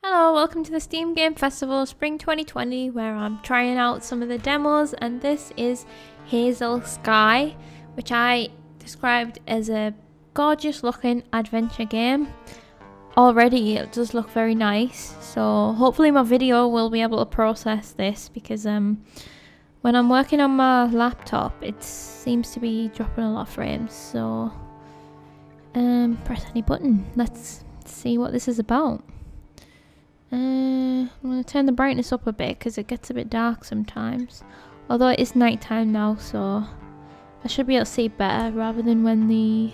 Hello, welcome to the Steam Game Festival Spring 2020, where I'm trying out some of the demos, and this is Hazel Sky, which I described as a gorgeous looking adventure game. Already it does look very nice, so hopefully my video will be able to process this, because when I'm working on my laptop it seems to be dropping a lot of frames. So press any button. Let's see what this is about. I'm going to turn the brightness up a bit because it gets a bit dark sometimes. Although it is night time now, so I should be able to see better rather than when the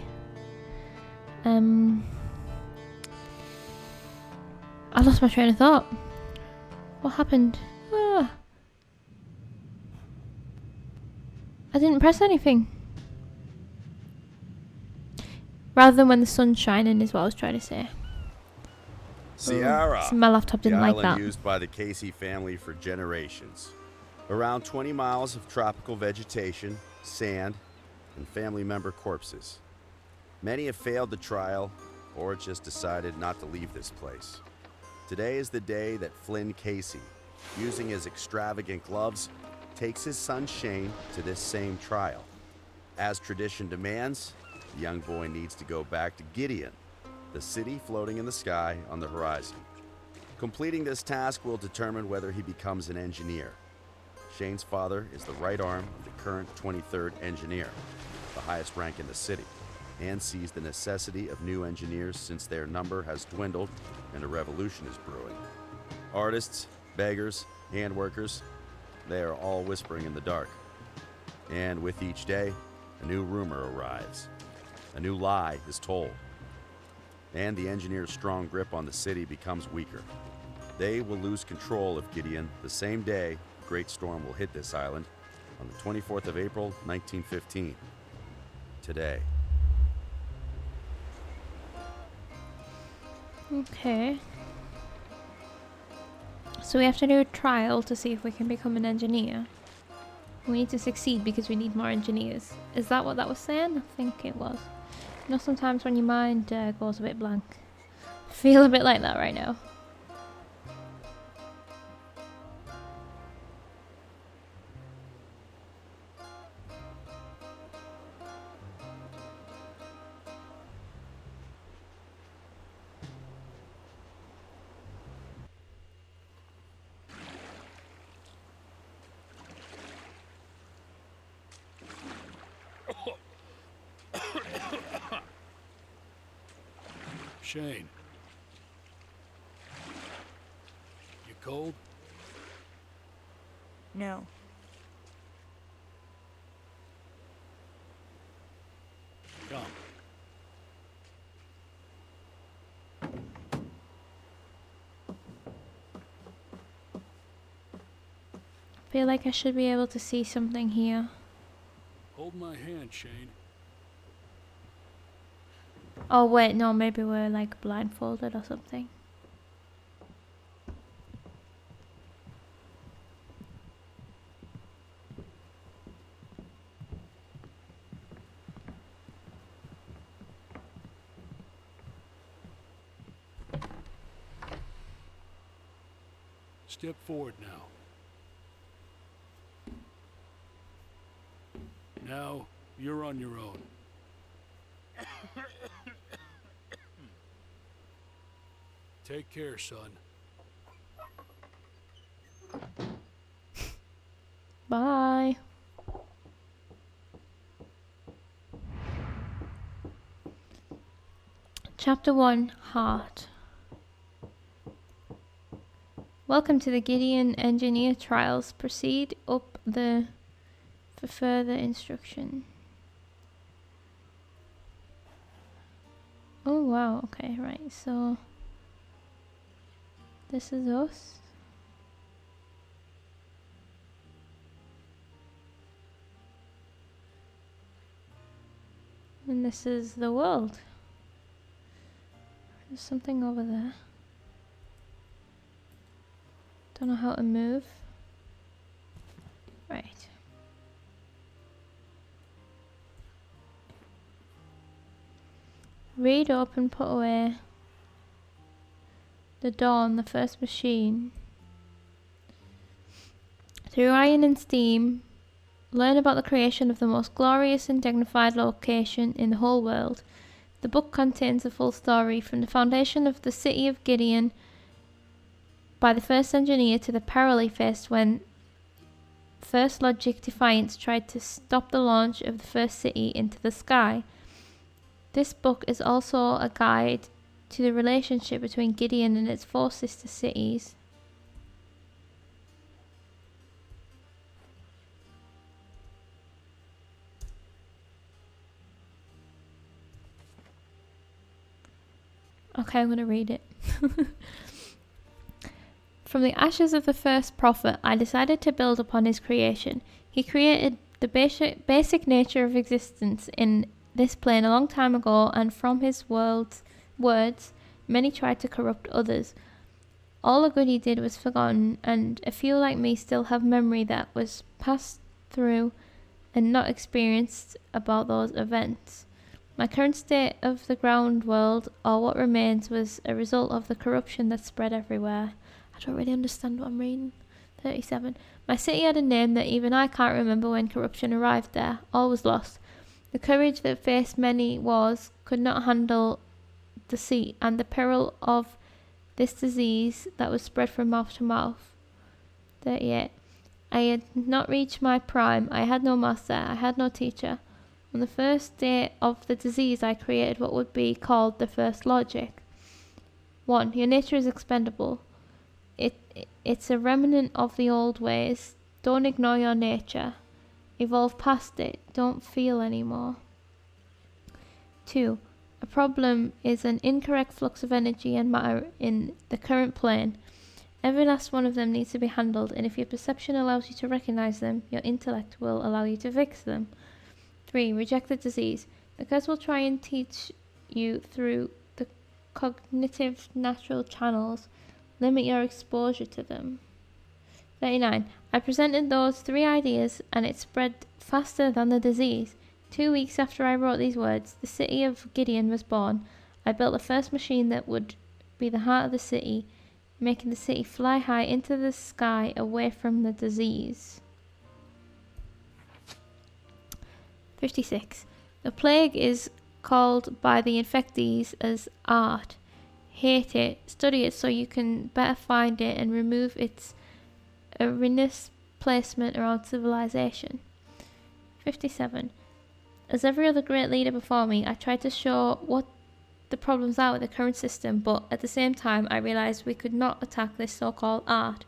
I lost my train of thought. What happened? Ah. I didn't press anything. Rather than when the sun's shining is what I was trying to say. Sierra, My laptop didn't the like island that. used by the Casey family for generations. Around 20 miles of tropical vegetation, sand, and family member corpses. Many have failed the trial or just decided not to leave this place. Today is the day that Flynn Casey, using his extravagant gloves, takes his son Shane to this same trial. As tradition demands, the young boy needs to go back to Gideon, the city floating in the sky on the horizon. Completing this task will determine whether he becomes an engineer. Shane's father is the right arm of the current 23rd engineer, the highest rank in the city, and sees the necessity of new engineers since their number has dwindled and a revolution is brewing. Artists, beggars, hand workers, they are all whispering in the dark. And with each day, a new rumor arrives. A new lie is told. And the engineer's strong grip on the city becomes weaker. They will lose control of Gideon the same day a great storm will hit this island on the 24th of April, 1915. Today. Okay. So we have to do a trial to see if we can become an engineer. We need to succeed because we need more engineers. Is that what that was saying? I think it was. You know, sometimes when your mind goes a bit blank. I feel a bit like that right now. Shane. You cold? No. Come. I feel like I should be able to see something here. Hold my hand, Shane. Oh wait, no, maybe we're like blindfolded or something. Step forward now. Now, you're on your own. Take care, son. Bye. Chapter 1, Heart. Welcome to the Gideon Engineer Trials. Proceed up the for further instruction. Oh wow, okay, right, so this is us. And this is the world. There's something over there. Don't know how to move. Right. Read up and put away. the dawn, the first machine. Through iron and steam, learn about the creation of the most glorious and dignified location in the whole world. The book contains a full story from the foundation of the city of Gideon by the first engineer to the peril he faced when First Logic Defiance tried to stop the launch of the first city into the sky. This book is also a guide to the relationship between Gideon and its 4 sister cities. Okay, I'm going to read it. From the ashes of the first prophet, I decided to build upon his creation. He created the basic nature of existence in this plane a long time ago, and from his words, many tried to corrupt others. All the good he did was forgotten, and a few like me still have memory that was passed through and not experienced about those events. My current state of the ground world, or what remains, was a result of the corruption that spread everywhere. I don't really understand what I'm reading. 37. My city had a name that even I can't remember when corruption arrived there. All was lost. The courage that faced many wars could not handle deceit and the peril of this disease that was spread from mouth to mouth. 38. I had not reached my prime. I had no master. I had no teacher. On the first day of the disease, I created what would be called the first logic. 1. Your nature is expendable. It's a remnant of the old ways. Don't ignore your nature. Evolve past it. Don't feel anymore. 2. A problem is an incorrect flux of energy and matter in the current plane. Every last one of them needs to be handled, and if your perception allows you to recognize them, your intellect will allow you to fix them. 3. Reject the disease. The curse will try and teach you through the cognitive natural channels. Limit your exposure to them. 39. I presented those 3 ideas and it spread faster than the disease. 2 weeks after I wrote these words, the city of Gideon was born. I built the first machine that would be the heart of the city, making the city fly high into the sky away from the disease. 56. The plague is called by the infectees as art. Hate it, study it so you can better find it and remove its erroneous placement around civilization. 57. As every other great leader before me, I tried to show what the problems are with the current system, but at the same time I realized we could not attack this so-called art.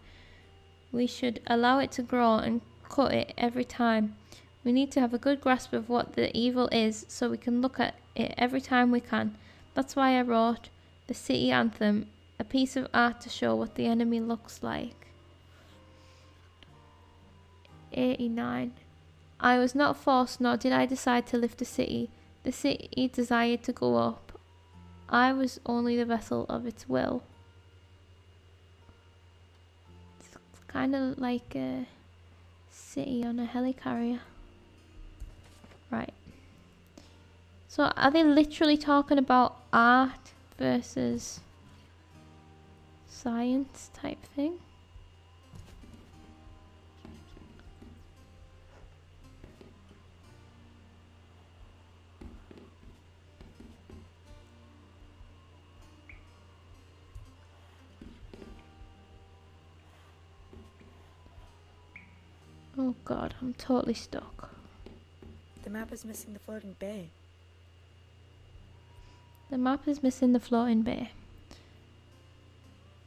We should allow it to grow and cut it every time. We need to have a good grasp of what the evil is so we can look at it every time we can. That's why I wrote the city anthem, a piece of art to show what the enemy looks like. 89. I was not forced, nor did I decide to lift the city. The city desired to go up. I was only the vessel of its will. It's kind of like a city on a helicarrier. Right. So are they literally talking about art versus science type thing? Oh god, I'm totally stuck. The map is missing the floating bay. The map is missing the floating bay.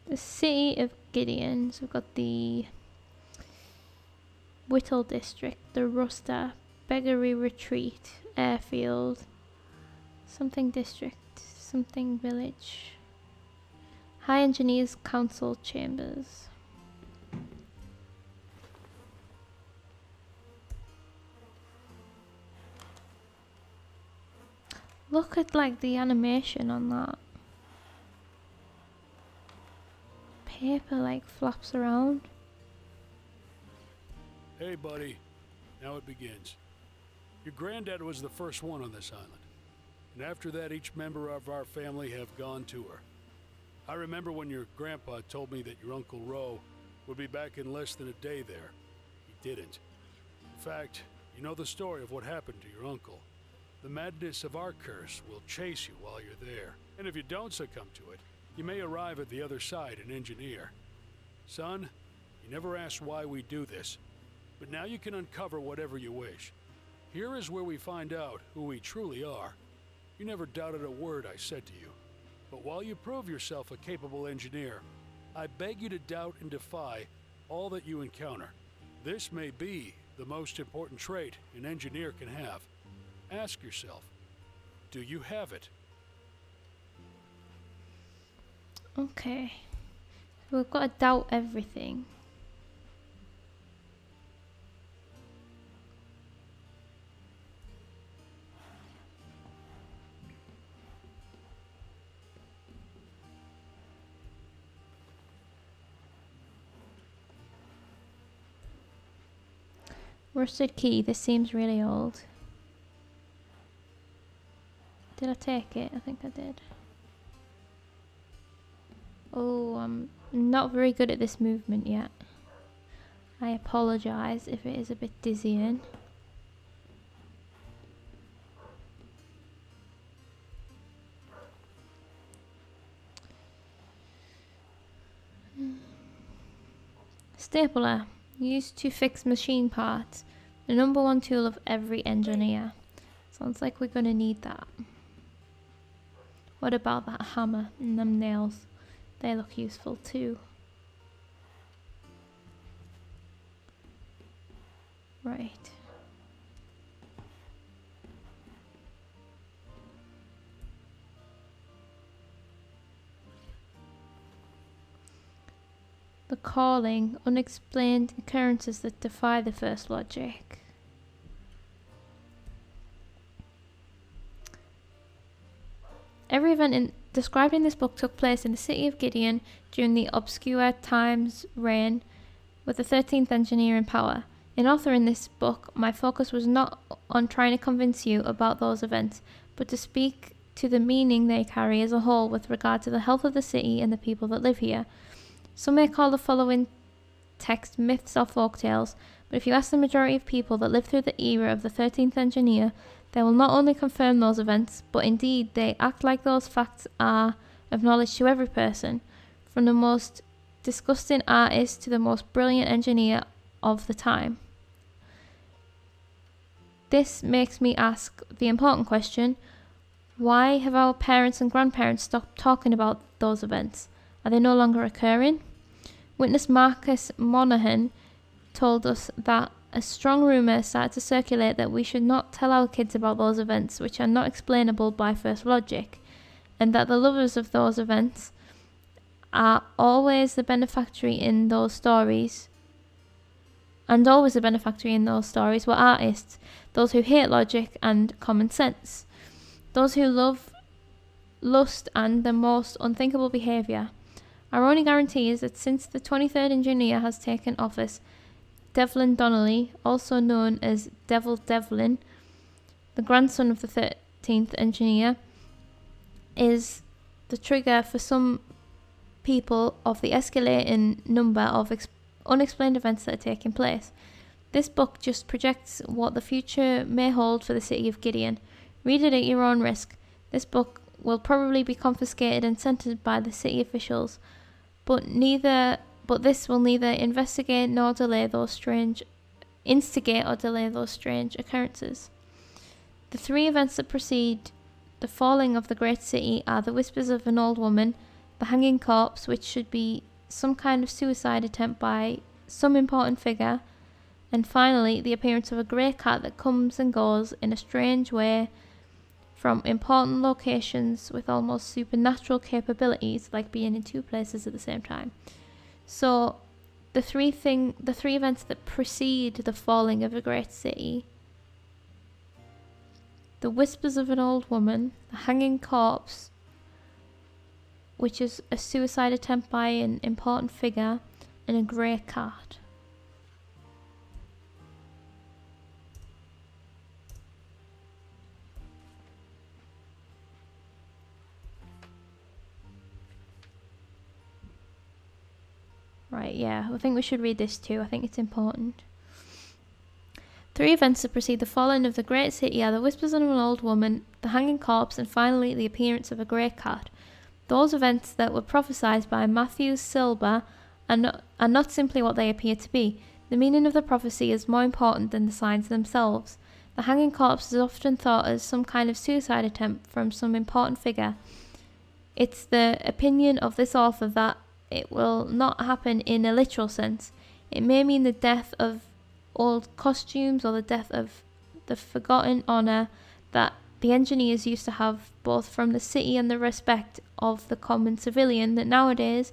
The city of Gideon. So we've got the Whittle district, the Ruster, Beggary Retreat, Airfield, something district, something village, High Engineers Council Chambers. Look at like the animation on that. Paper like flaps around. Hey, buddy. Now it begins. Your granddad was the first one on this island. And after that, each member of our family have gone to her. I remember when your grandpa told me that your Uncle Ro would be back in less than a day there. He didn't. In fact, you know the story of what happened to your uncle. The madness of our curse will chase you while you're there. And if you don't succumb to it, you may arrive at the other side an engineer. Son, you never asked why we do this, but now you can uncover whatever you wish. Here is where we find out who we truly are. You never doubted a word I said to you. But while you prove yourself a capable engineer, I beg you to doubt and defy all that you encounter. This may be the most important trait an engineer can have. Ask yourself, do you have it? Okay. We've got to doubt everything. Rusted key. This seems really old. Did I take it? I think I did. Oh, I'm not very good at this movement yet. I apologise if it is a bit dizzying. Stapler. Used to fix machine parts. The number one tool of every engineer. Sounds like we're going to need that. What about that hammer and them nails? They look useful too. Right. The calling, unexplained occurrences that defy the first logic. Every event described in this book took place in the city of Gideon during the obscure time's reign, with the 13th engineer in power. In authoring this book, my focus was not on trying to convince you about those events, but to speak to the meaning they carry as a whole with regard to the health of the city and the people that live here. Some may call the following text myths or folktales, but if you ask the majority of people that lived through the era of the 13th engineer, they will not only confirm those events, but indeed they act like those facts are of knowledge to every person, from the most disgusting artist to the most brilliant engineer of the time. This makes me ask the important question, why have our parents and grandparents stopped talking about those events? Are they no longer occurring? Witness Marcus Monaghan told us that a strong rumour started to circulate that we should not tell our kids about those events which are not explainable by first logic, and that the lovers of those events are always the beneficiary in those stories, and always the beneficiary in those stories were artists, those who hate logic and common sense, those who love lust and the most unthinkable behaviour. Our only guarantee is that since the 23rd engineer has taken office, Devlin Donnelly, also known as Devil Devlin, the grandson of the 13th engineer, is the trigger for some people of the escalating number of unexplained events that are taking place. This book just projects what the future may hold for the city of Gideon. Read it at your own risk. This book will probably be confiscated and censored by the city officials, but this will neither instigate or delay those strange occurrences. The three events that precede the falling of the great city are the whispers of an old woman, the hanging corpse, which should be some kind of suicide attempt by some important figure, and finally the appearance of a grey cat that comes and goes in a strange way from important locations with almost supernatural capabilities, like being in two places at the same time. So the three events that precede the falling of a great city: the whispers of an old woman, the hanging corpse, which is a suicide attempt by an important figure, and a grey cat. Right, yeah, I think we should read this too. I think it's important. 3 events that precede the falling of the great city are the whispers of an old woman, the hanging corpse, and finally the appearance of a grey cat. Those events that were prophesied by Matthew Silber are not simply what they appear to be. The meaning of the prophecy is more important than the signs themselves. The hanging corpse is often thought as some kind of suicide attempt from some important figure. It's the opinion of this author that it will not happen in a literal sense. It may mean the death of old costumes or the death of the forgotten honour that the engineers used to have both from the city and the respect of the common civilian that nowadays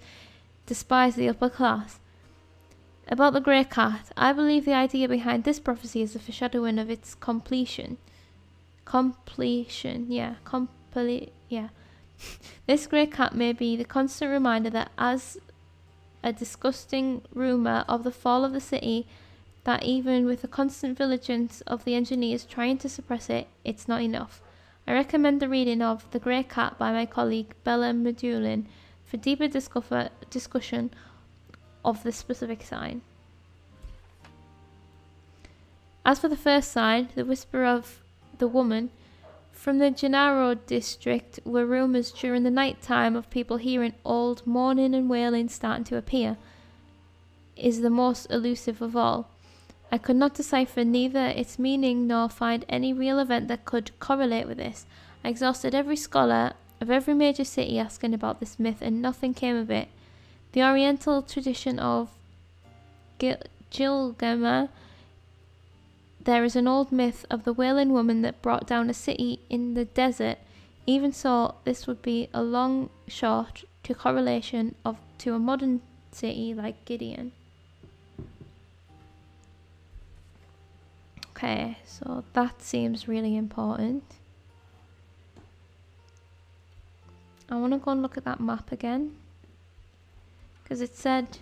despise the upper class. About the grey cat, I believe the idea behind this prophecy is the foreshadowing of its completion. This grey cat may be the constant reminder that as a disgusting rumour of the fall of the city, that even with the constant vigilance of the engineers trying to suppress it, it's not enough. I recommend the reading of The Grey Cat by my colleague Bella Medulin for deeper discussion of this specific sign. As for the first sign, the whisper of the woman, from the Gennaro district were rumours during the night time of people hearing old mourning and wailing starting to appear, is the most elusive of all. I could not decipher neither its meaning nor find any real event that could correlate with this. I exhausted every scholar of every major city asking about this myth and nothing came of it. The Oriental tradition of Gilgamesh, there is an old myth of the wailing woman that brought down a city in the desert. Even so, this would be a long shot to correlation to a modern city like Gideon. Okay, so that seems really important. I want to go and look at that map again, because it said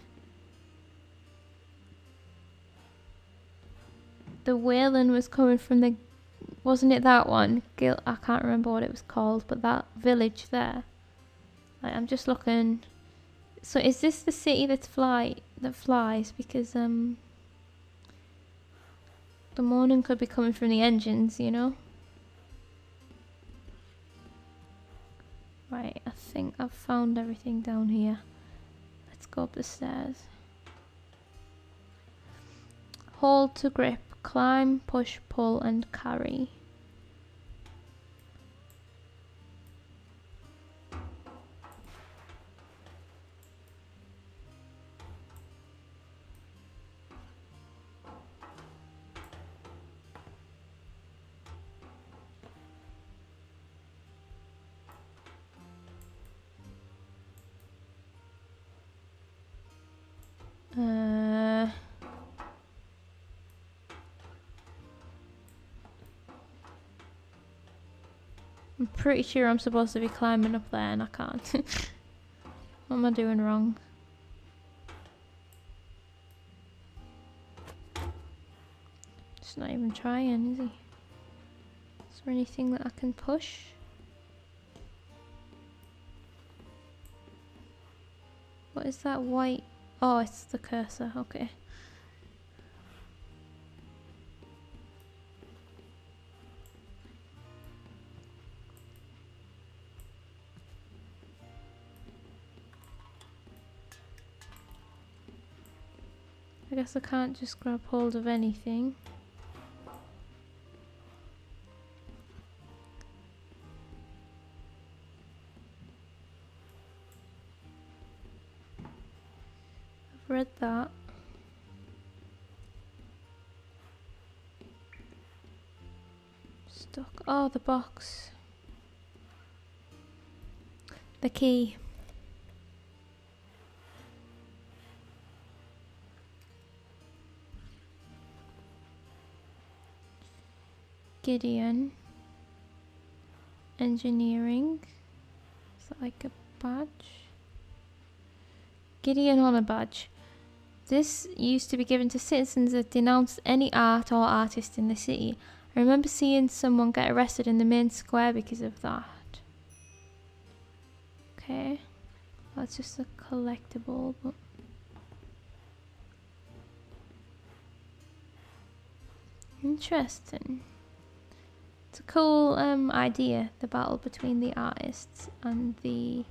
the wailing was coming from the, wasn't it that one? I can't remember what it was called, but that village there. I'm just looking. So is this the city that flies? Because the mourning could be coming from the engines, you know. Right, I think I've found everything down here. Let's go up the stairs. Hold to grip, climb, push, pull, and carry. I'm pretty sure I'm supposed to be climbing up there and I can't. What am I doing wrong? Just not even trying, is he? Is there anything that I can push? What is that white? Oh, it's the cursor, okay. I guess I can't just grab hold of anything. I've read that. Stuck. Oh, the box. The key. Gideon. Engineering. Is that like a badge? Gideon honor badge. This used to be given to citizens that denounced any art or artist in the city. I remember seeing someone get arrested in the main square because of that. Okay. That's just a collectible, but Interesting. It's a cool idea, the battle between the artists and the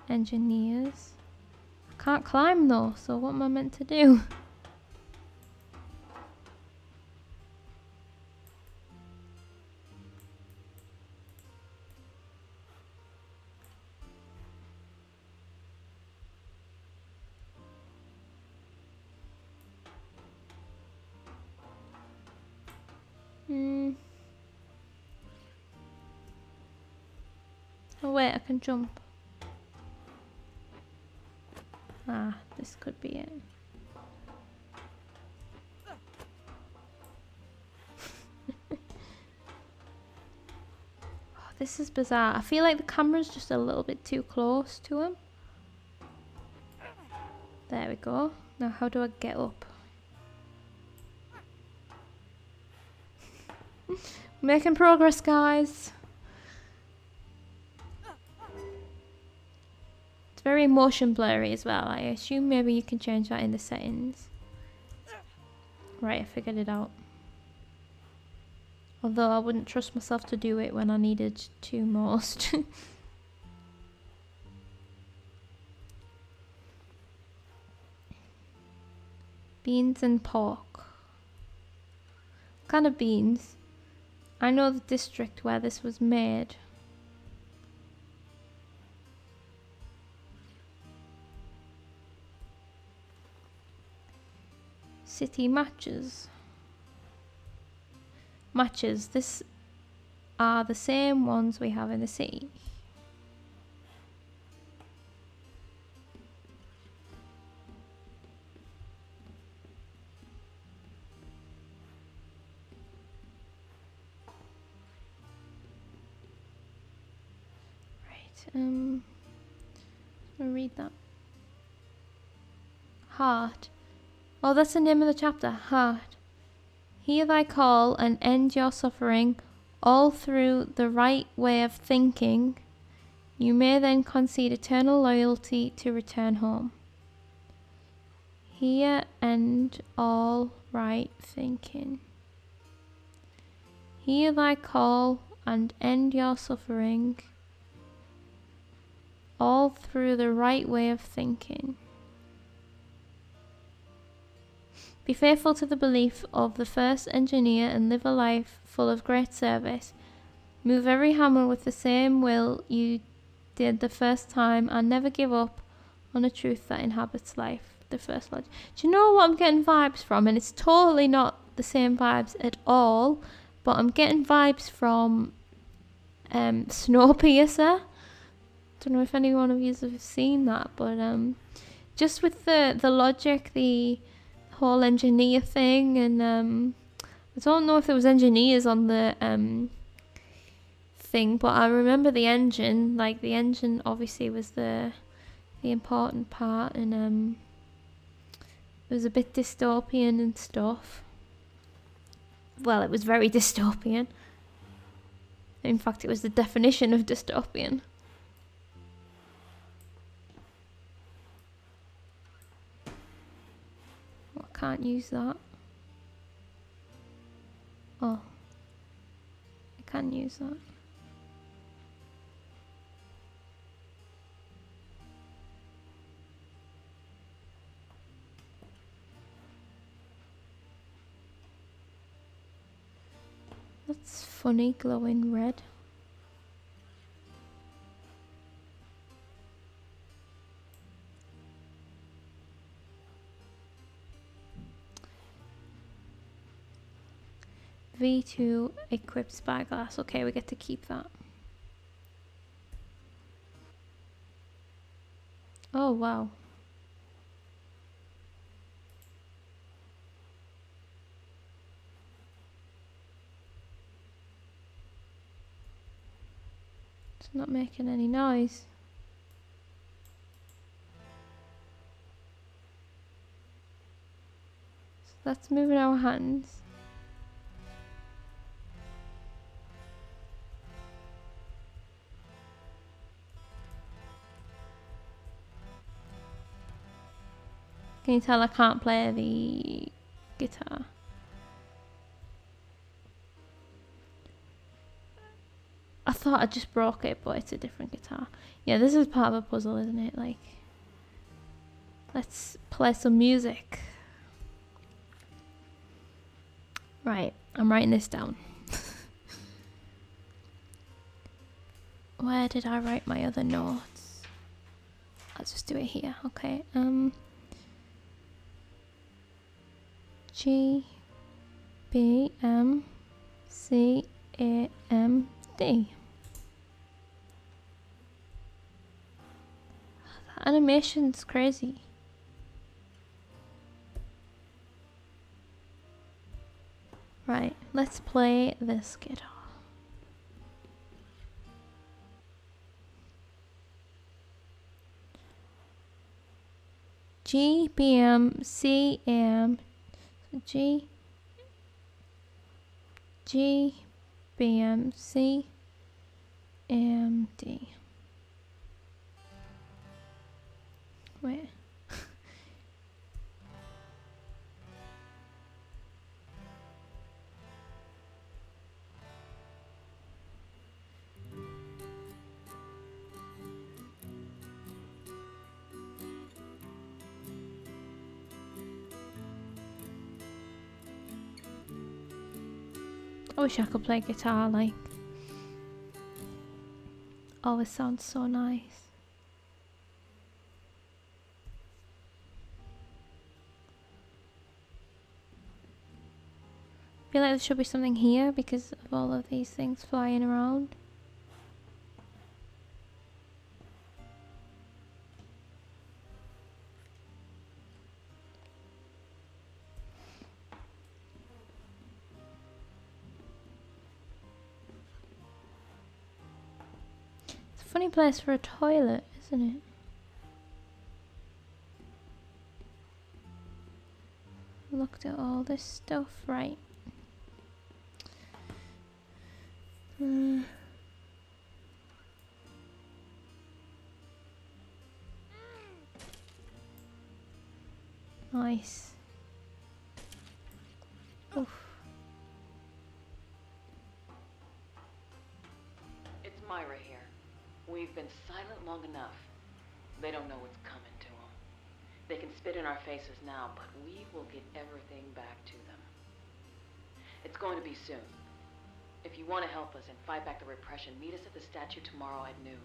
engineers. I can't climb though, so what am I meant to do? Oh wait, I can jump. Ah, this could be it. Oh, this is bizarre. I feel like the camera's just a little bit too close to him. There we go. Now how do I get up? Making progress, guys. It's very motion blurry as well. I assume maybe you can change that in the settings. Right, I figured it out. Although I wouldn't trust myself to do it when I needed to most. Beans and pork. What kind of beans? I know the district where this was made. City matches. Matches. This are the same ones we have in the city. I'll read that. Heart. Oh, that's the name of the chapter. Heart. Hear thy call and end your suffering, all through the right way of thinking. You may then concede eternal loyalty to return home. Here end all right thinking. Hear thy call and end your suffering, all through the right way of thinking. Be faithful to the belief of the first engineer and live a life full of great service. Move every hammer with the same will you did the first time, and never give up on a truth that inhabits life. The first logic. Do you know what I'm getting vibes from? And it's totally not the same vibes at all, but I'm getting vibes from Snowpiercer. Don't know if any one of you have seen that, but just with the logic, the whole engineer thing, and I don't know if there was engineers on the thing, but I remember the engine. Like, the engine obviously was the important part, and it was a bit dystopian and stuff. Well, it was very dystopian. In fact, it was the definition of dystopian. I can't use that. Oh, I can use that. That's funny, glowing red. V2 equipped spyglass. Okay, we get to keep that. Oh, wow. It's not making any noise. So that's moving our hands. Can you tell I can't play the guitar? thought I just broke it, but it's a different guitar. Yeah, this is part of a puzzle, isn't it? Like, let's play some music. Right, I'm writing this down. Where did I write my other notes? Let's just do it here. Okay. G B M C A M D. The animation's crazy. Right, let's play this guitar. G B M C M G B M C M D. Wait. I wish I could play guitar like. Oh, it sounds so nice. I feel like there should be something here because of all of these things flying around. It's a funny place for a toilet, isn't it? Looked at all this stuff, right? Nice. Oof. It's Myra here. We've been silent long enough. They don't know what's coming to them. They can spit in our faces now, but we will get everything back to them. It's going to be soon. If you want to help us and fight back the repression, meet us at the statue tomorrow at noon.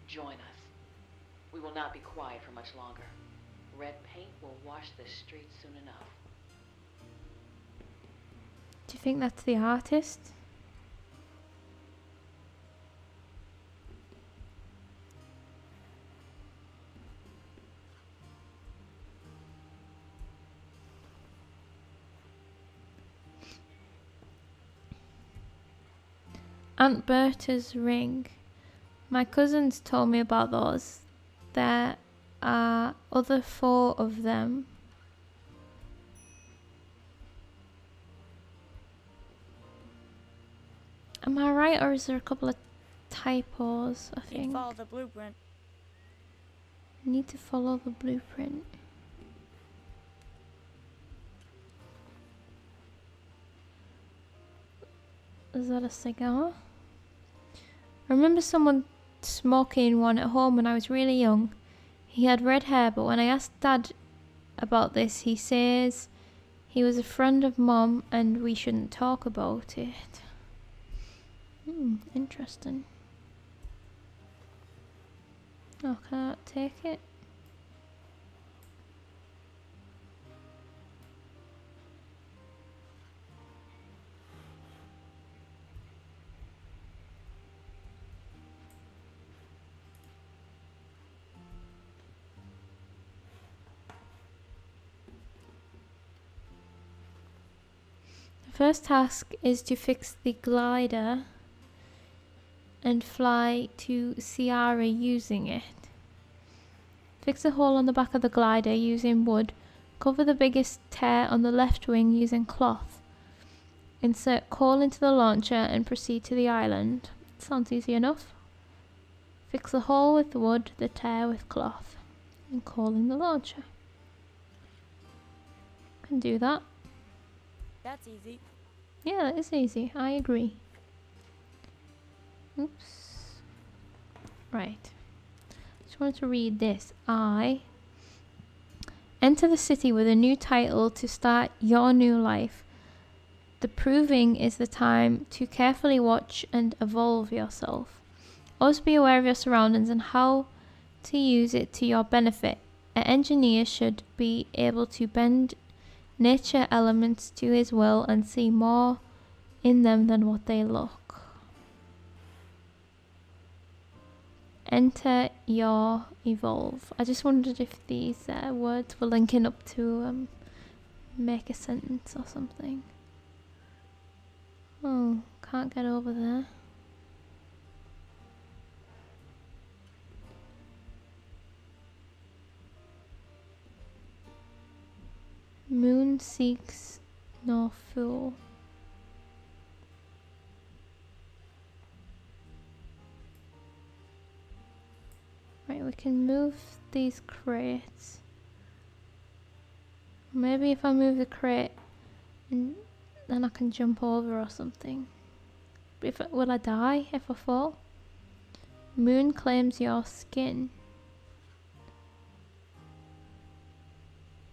Join us. We will not be quiet for much longer. Red paint will wash the streets soon enough. Do you think that's the artist? Aunt Berta's ring. My cousins told me about those. There are other 4 of them. Am I right, or is there a couple of typos? I You think. follow the blueprint. Need to follow the blueprint. Is that a cigar? I remember someone smoking one at home when I was really young. He had red hair, but when I asked Dad about this, he says he was a friend of Mom and we shouldn't talk about it. Interesting. Oh, can I not take it? The first task is to fix the glider and fly to Ciara using it. Fix a hole on the back of the glider using wood. Cover the biggest tear on the left wing using cloth. Insert coal into the launcher and proceed to the island. Sounds easy enough. Fix the hole with wood, the tear with cloth, and coal in the launcher. Can do that. That's easy. Yeah, that is easy. I agree. Oops. Right. Just wanted to read this. I enter the city with a new title to start your new life. The proving is the time to carefully watch and evolve yourself. Always be aware of your surroundings and how to use it to your benefit. An engineer should be able to bend nature elements to his will and see more in them than what they look. Enter your evolve. I just wondered if these words were linking up to make a sentence or something. Oh, can't get over there. Moon seeks no fool. Right, we can move these crates. Maybe if I move the crate, and then I can jump over or something. Will I die if I fall? Moon claims your skin.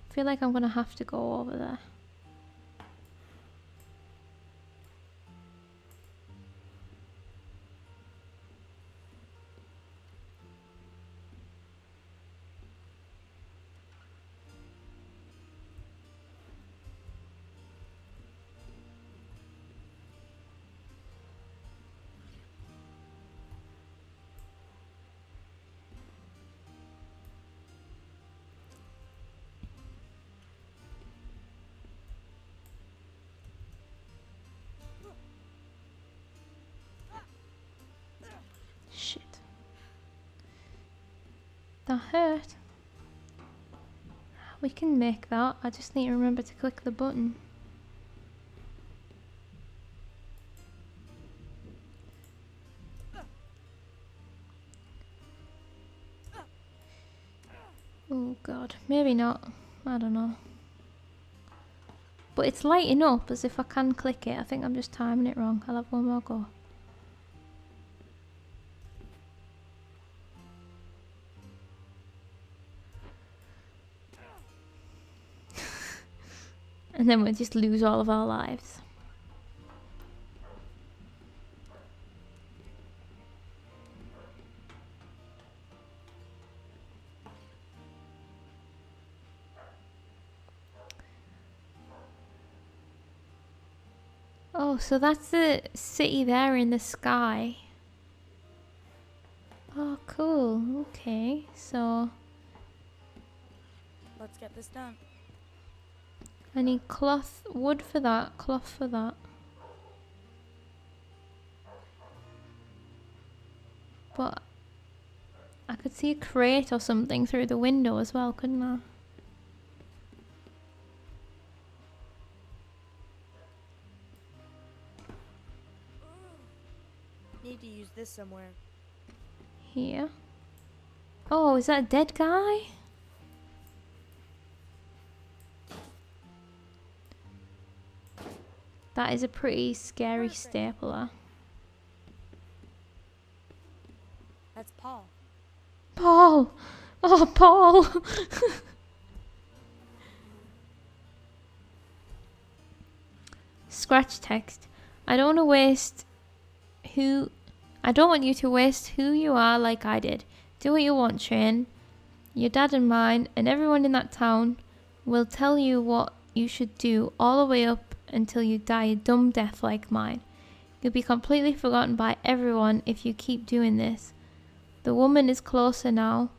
I feel like I'm gonna have to go over there. Shit. That hurt. We can make that. I just need to remember to click the button. Oh god, maybe not. I don't know. But it's lighting up as if I can click it. I think I'm just timing it wrong. I'll have one more go. And then we'll just lose all of our lives. Oh, so that's the city there in the sky. Oh, cool. Okay, so Let's get this done. I need cloth, wood for that, cloth for that. But I could see a crate or something through the window as well, couldn't I? Need to use this somewhere. Here. Oh, is that a dead guy? That is a pretty scary stapler. That's Paul. Paul! Oh, Paul! Scratch text. I don't want you to waste who you are like I did. Do what you want, Shane. Your dad and mine and everyone in that town will tell you what you should do all the way up until you die a dumb death like mine. You'll be completely forgotten by everyone if you keep doing this. The woman is closer now.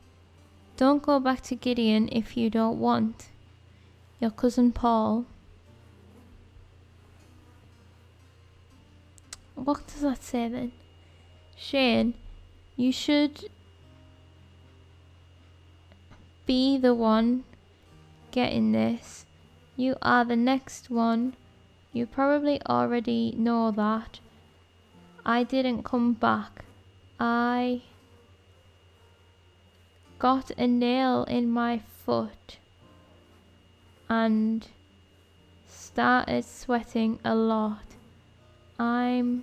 Don't go back to Gideon if you don't want. Your cousin Paul. What does that say then? Shane, you should be the one getting this. You are the next one. You probably already know that. I didn't come back. I got a nail in my foot and started sweating a lot. I'm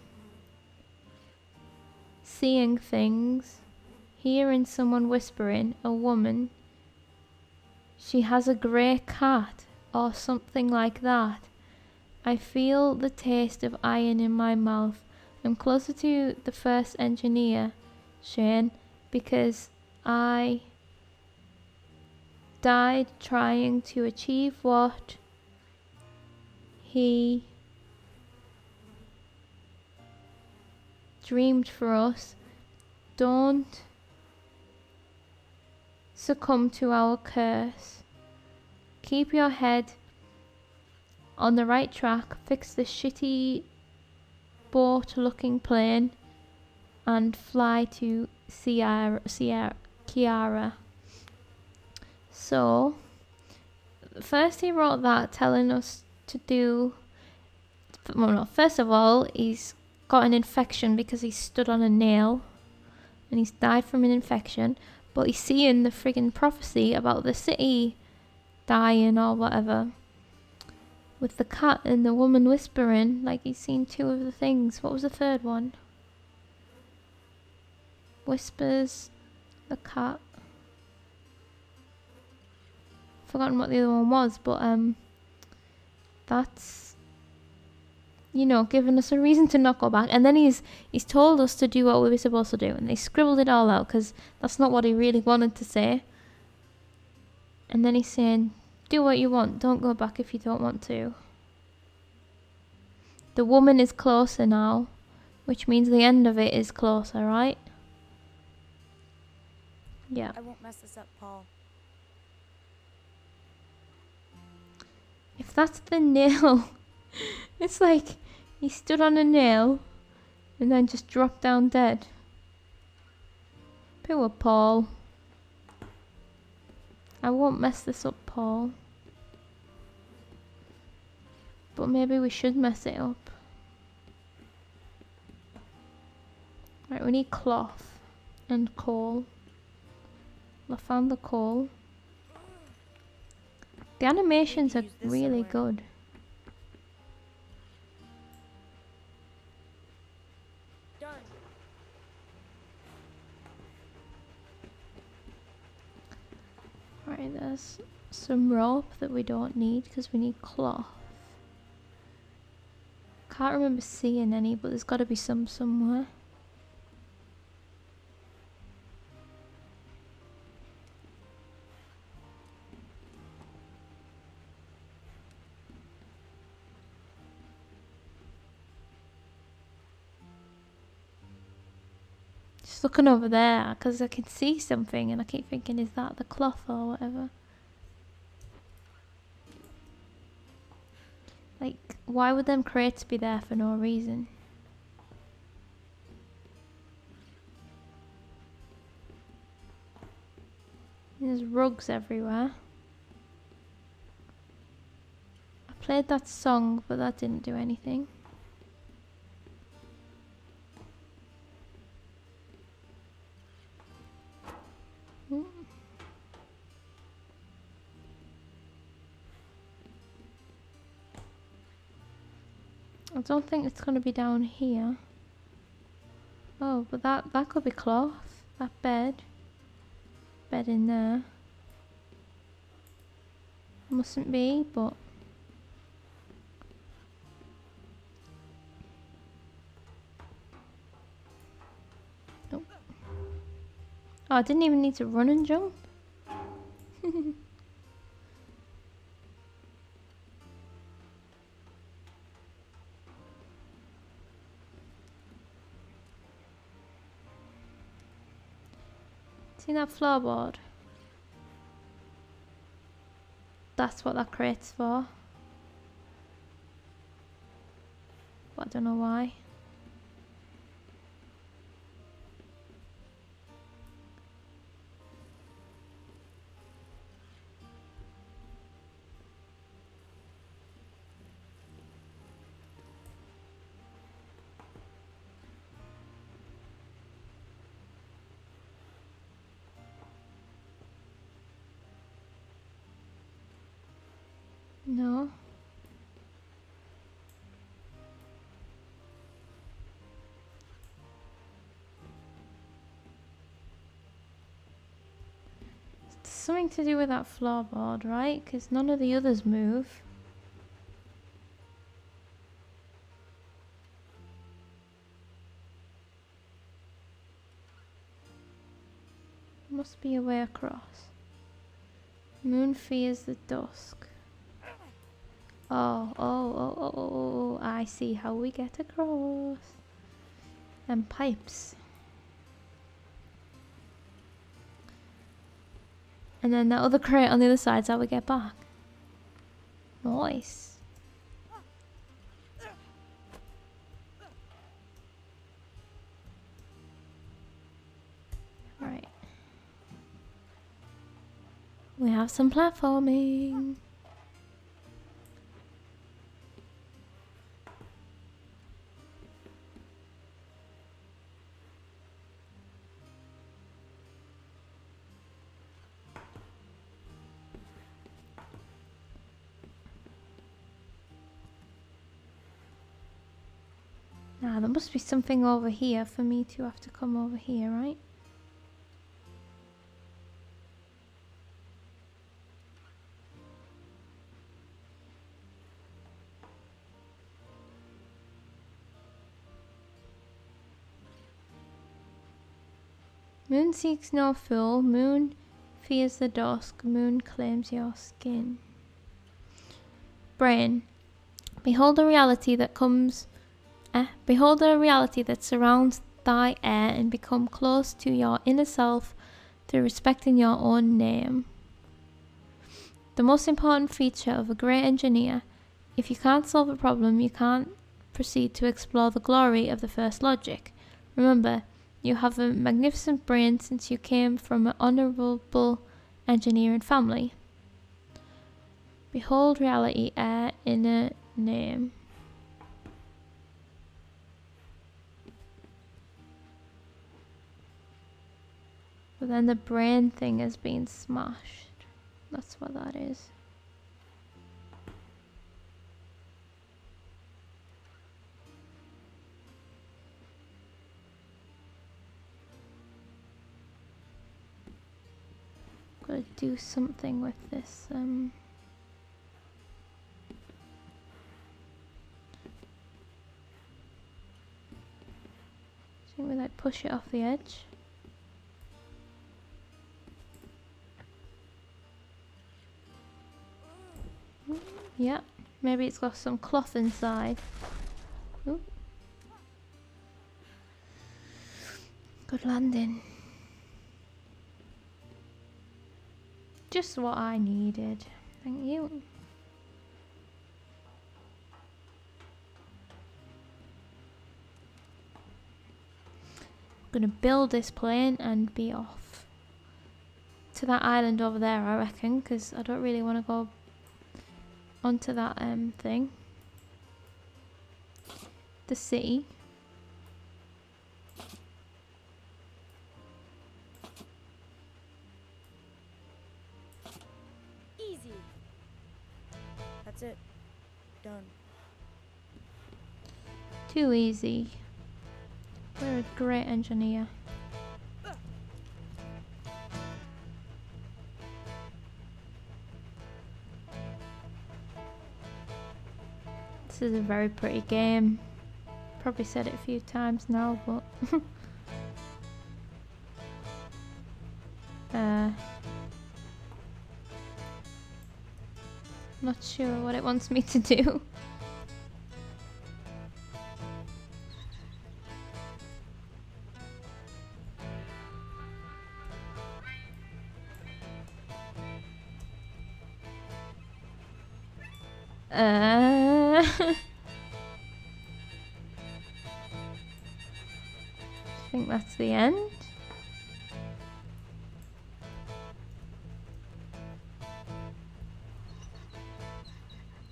seeing things, hearing someone whispering, a woman. She has a grey cat or something like that. I feel the taste of iron in my mouth. I'm closer to the first engineer, Shane, because I died trying to achieve what he dreamed for us. Don't succumb to our curse. Keep your head on the right track, fix the shitty boat-looking plane, and fly to Kiara. So, first he wrote that telling us to do... Well, no, first of all, he's got an infection because he stood on a nail, and he's died from an infection, but he's seeing the friggin' prophecy about the city dying or whatever. With the cat and the woman whispering, like he's seen two of the things. What was the third one? Whispers, the cat. Forgotten what the other one was, but that's, you know, giving us a reason to not go back. And then he's told us to do what we were supposed to do, and they scribbled it all out because that's not what he really wanted to say. And then he's saying, do what you want, don't go back if you don't want to. The woman is closer now, which means the end of it is closer, right? Yeah. I won't mess this up, Paul. If that's the nail, it's like he stood on a nail and then just dropped down dead. Poor Paul. I won't mess this up, Paul. But maybe we should mess it up. Right, we need cloth and coal. Well, I found the coal. The animations are really good. Done. Right, there's some rope that we don't need because we need cloth. Can't remember seeing any, but there's got to be some somewhere. Just looking over there because I can see something and I keep thinking, is that the cloth or whatever? Like, why would them crates be there for no reason? There's rugs everywhere. I played that song, but that didn't do anything. I don't think it's going to be down here. Oh, but that could be cloth. That bed. Bed in there. Mustn't be, but... Nope. Oh, I didn't even need to run and jump. See that floorboard? That's what that crate's for. But I don't know why. No. something to do with that floorboard, right? Because none of the others move. Must be a way across. Moon fears the dusk. Oh, I see how we get across. And pipes. And then that other crate on the other side's how we get back. Nice. Right. We have some platforming. Now there must be something over here for me to have to come over here, right? Moon seeks no fool, moon fears the dusk, moon claims your skin. Brain, behold a reality that behold a reality that surrounds thy air and become close to your inner self through respecting your own name. The most important feature of a great engineer, if you can't solve a problem, you can't proceed to explore the glory of the first logic. Remember, you have a magnificent brain since you came from an honorable engineering family. Behold reality, air, inner name. But then the brain thing has been smashed. That's what that is. Gotta do something with this. Think we like push it off the edge. Yeah, maybe it's got some cloth inside. Ooh. Good landing. Just what I needed. Thank you. I'm gonna build this plane and be off to that island over there, I reckon, because I don't really want to go onto that thing. The city. Easy. That's it. Done. Too easy. We're a great engineer. This is a very pretty game. Probably said it a few times now, but not sure what it wants me to do. I think that's the end.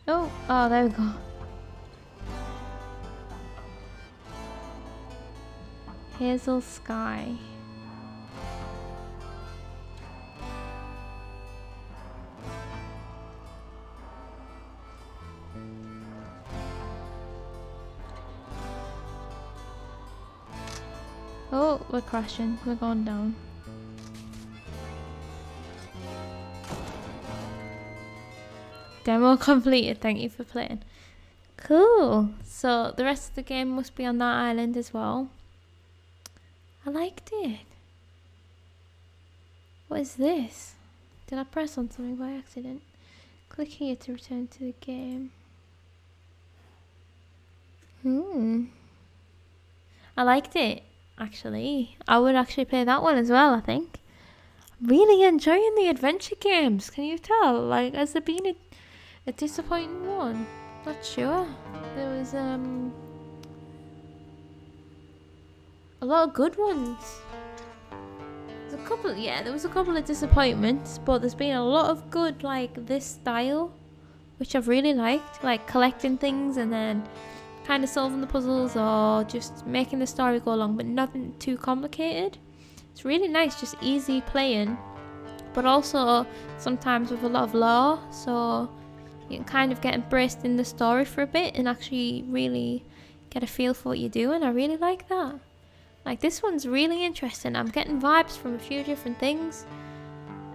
Oh, there we go. Hazel sky. Oh, we're crashing. We're going down. Demo completed. Thank you for playing. Cool. So the rest of the game must be on that island as well. I liked it. What is this? Did I press on something by accident? Click here to return to the game. I liked it, actually. I would actually play that one as well, I think. Really enjoying the adventure games. Can you tell? Like, has there been a disappointing one? Not sure. There was a lot of good ones. There's a couple, yeah, there was a couple of disappointments, but there's been a lot of good, like this style, which I've really liked, like collecting things and then kind of solving the puzzles or just making the story go along, but nothing too complicated. It's really nice, just easy playing, but also sometimes with a lot of lore, so you can kind of get embraced in the story for a bit and actually really get a feel for what you're doing. I really like that. Like, this one's really interesting. I'm getting vibes from a few different things.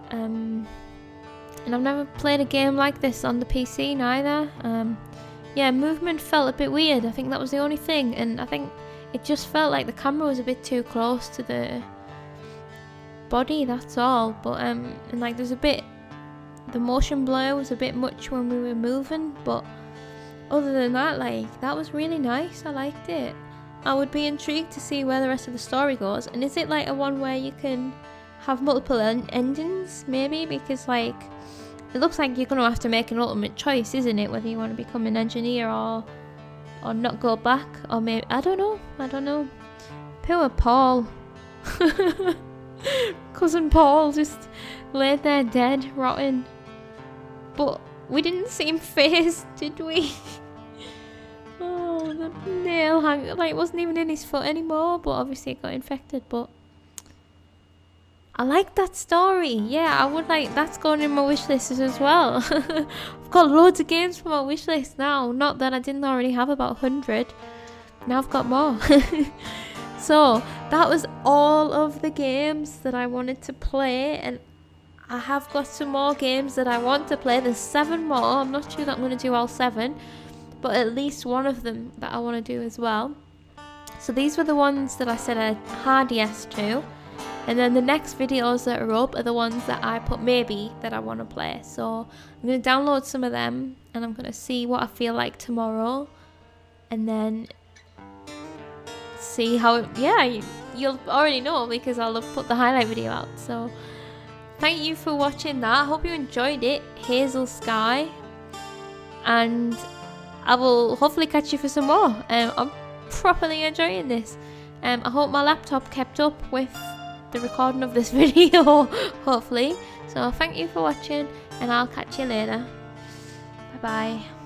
And I've never played a game like this on the PC neither. Yeah, movement felt a bit weird. I think that was the only thing. And I think it just felt like the camera was a bit too close to the body, that's all. But, and like there's a bit, the motion blur was a bit much when we were moving. But other than that, like, that was really nice. I liked it. I would be intrigued to see where the rest of the story goes. And is it like a one where you can have multiple endings, maybe? Because like, it looks like you're going to have to make an ultimate choice, isn't it? Whether you want to become an engineer or not go back, or maybe, I don't know. Poor Paul. Cousin Paul just laid there dead, rotting. But we didn't seem phased, did we? Oh, the nail like wasn't even in his foot anymore, but obviously it got infected. But I like that story. Yeah, I would like, that's going in my wish list as well. I've got loads of games for my wish list now. Not that I didn't already have about 100. Now I've got more. So that was all of the games that I wanted to play, and I have got some more games that I want to play. There's 7 more. I'm not sure that I'm going to do all 7, but at least one of them that I want to do as well. So these were the ones that I said a hard yes to, and then the next videos that are up are the ones that I put maybe that I want to play. So I'm going to download some of them and I'm going to see what I feel like tomorrow, and then see how it, yeah, you'll already know because I'll have put the highlight video out. So thank you for watching that. I hope you enjoyed it, Hazel Sky, and I will hopefully catch you for some more. I'm properly enjoying this. I hope my laptop kept up with the recording of this video, hopefully. So thank you for watching, and I'll catch you later. Bye bye.